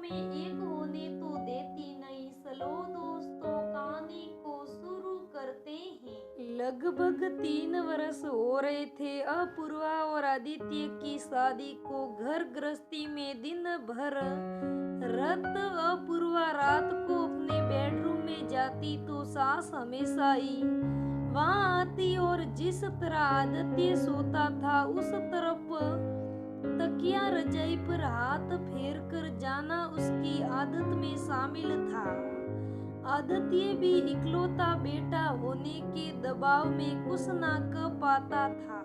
में एक होने तो देती नहीं। स्लो दोस्तों कहानी को शुरू करते हैं। लगभग 3 वर्ष हो रहे थे अपूर्वा और आदित्य की शादी को। घर गृहस्थी में दिन भर रत अपूर्वा रात को अपने बेडरूम में जाती तो सास हमेशा ही वहां आती और जिस तरह आदित्य सोता था उस तरफ तकिया रजाई पर हाथ फेर कर जाना उसकी आदत में शामिल था। आदित्य भी इकलौता बेटा होने के दबाव में कुछ ना कर पाता था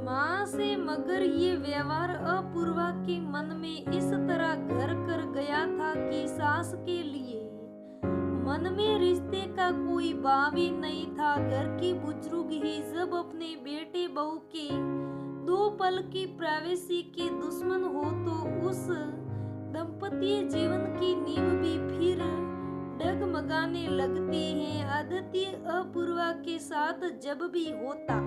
माँ से, मगर ये व्यवहार अपूर्वा के मन में इस तरह घर कर गया था कि सास के लिए मन में रिश्ते का कोई भाव ही नहीं था। घर की बुजुर्ग ही जब अपने बेटे बहू के 2 पल की प्राइवेसी के दुश्मन हो तो उस दंपतीय जीवन की नींव भी फिर डगमगाने लगती है। आदित्य अपूर्वा के साथ जब भी होता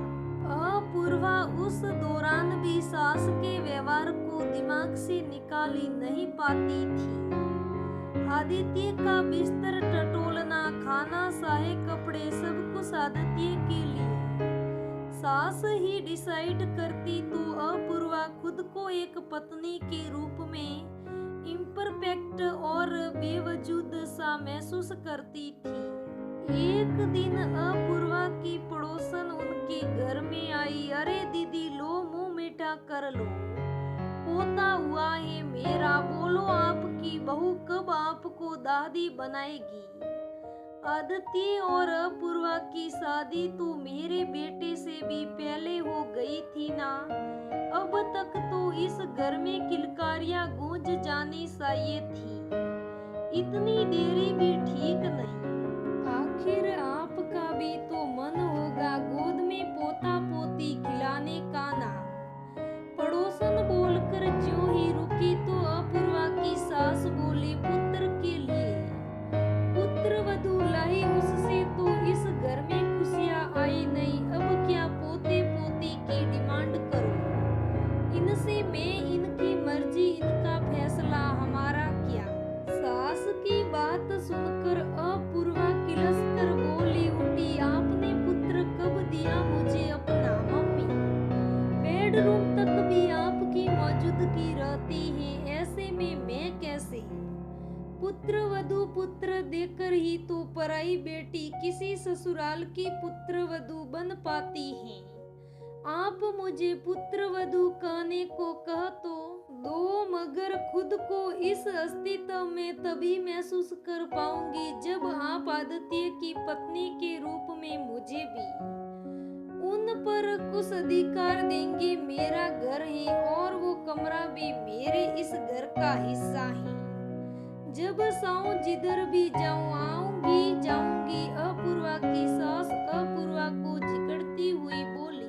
अपूर्वा उस दौरान भी सास के व्यवहार को दिमाग से निकाल ही नहीं पाती थी। आदित्य का बिस्तर टटोलना, खाना, साहे, कपड़े सब कुछ आदित्य के लिए सास ही डिसाइड करती तो अपूर्वा खुद को एक पत्नी के रूप में इम्परफेक्ट और बेवजूद सा महसूस करती थी। एक दिन अपूर्वा की पड़ोसन उनके घर में आई। अरे दीदी लो मुंह मीठा कर लो, पोता हुआ है मेरा, बोलो आपकी बहू कब आपको दादी बनाएगी। आदित्य और अपूर्वा की शादी तो मेरे बेटे से भी पहले हो गई थी ना। अब तक तो इस घर में किलकारियां गूंज जानी चाहिए थी, इतनी देरी भी ठीक नहीं। आखिर आपका भी तो मन होगा गोद में पोता पोती खिलाने का ना। पड़ोसन बोलकर ज्यों ही रुकी तो अपूर्वा की सास बोली पुत्र के लिए पुत्र वधू लाई, उससे तो इस घर में खुशियां आई नहीं। अब क्या पोते पोती की डिमांड करो, इनसे मैं इनकी मर्जी, इनका फैसला हमारा क्या। सास की बात सुनकर अपूर्वा किलस कर बोली उठी आपने पुत्र कब दिया मुझे अपना मम्मी, बेडरूम तक भी आपकी मौजूदगी रहती है, ऐसे में मैं कैसे। पुत्र वधू पुत्र देकर ही तो पराई बेटी किसी ससुराल की पुत्र वधू बन पाती है। आप मुझे पुत्र वधू कहने को कह तो दो, मगर खुद को इस अस्तित्व में तभी महसूस कर पाऊंगी जब आप आदित्य की पत्नी के रूप में मुझे भी उन पर कुछ अधिकार देंगे। मेरा घर है और वो कमरा भी मेरे इस घर का हिस्सा है। जब साऊं जिधर भी जाऊं आऊंगी जाऊंगी। अपूर्वा की सास अपूर्वा को झिकड़ती हुई बोली।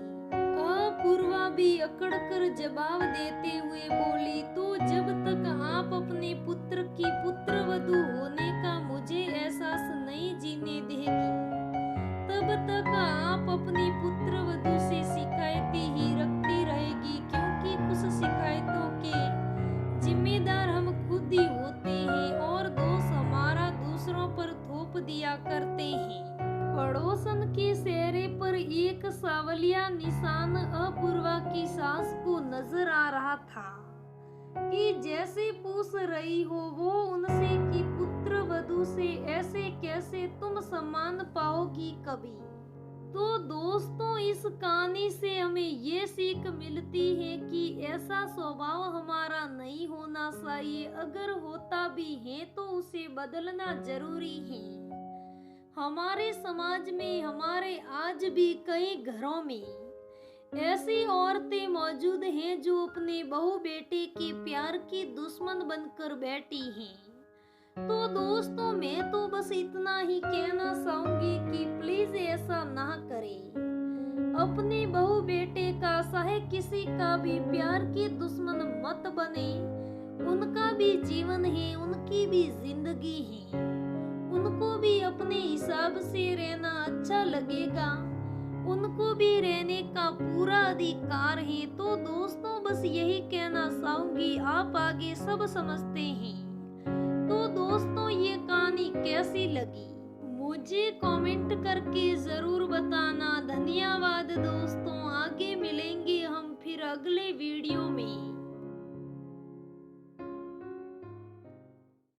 अपूर्वा भी अकड़ कर जवाब देते हुए बोली तो जब तक आप अपने पुत्र की पुत्र वधू होने का मुझे एहसास नहीं जीने देगी तब तक आप अपनी पुत्र वधू से शिकायतें ही रखती रहेगी, क्योंकि कुछ शिकायतों के जिम्मेदार हम खुद ही होते हैं और दोष हमारा दूसरों पर थोप दिया करते हैं। पड़ोसन के चेहरे पर एक सावलिया निशान अपूर्वा की सास को नजर आ रहा था कि जैसे पूछ रही हो वो उनसे कि पुत्र वधू से ऐसे कैसे तुम सम्मान पाओगी कभी। तो दोस्तों इस कहानी से हमें ये सीख मिलती है कि ऐसा स्वभाव हमारा नहीं होना चाहिए, अगर होता भी है तो उसे बदलना जरूरी है। हमारे समाज में हमारे आज भी कई घरों में ऐसी औरतें मौजूद हैं जो अपने बहू बेटे के प्यार की दुश्मन बनकर बैठी हैं। तो दोस्तों मैं तो बस इतना ही कहना चाहूंगी कि प्लीज ऐसा ना करें। अपने बहू बेटे का चाहे किसी का भी प्यार की दुश्मन मत बने। उनका भी जीवन है, उनकी भी जिंदगी है, उनको भी अपने हिसाब से रहना अच्छा लगेगा, उनको भी रहने का पूरा अधिकार है। तो दोस्तों बस यही कहना चाहूंगी, आप आगे सब समझते हैं। तो दोस्तों ये कहानी कैसी लगी मुझे कमेंट करके जरूर बताना। धन्यवाद दोस्तों, आगे मिलेंगे हम फिर अगले वीडियो में।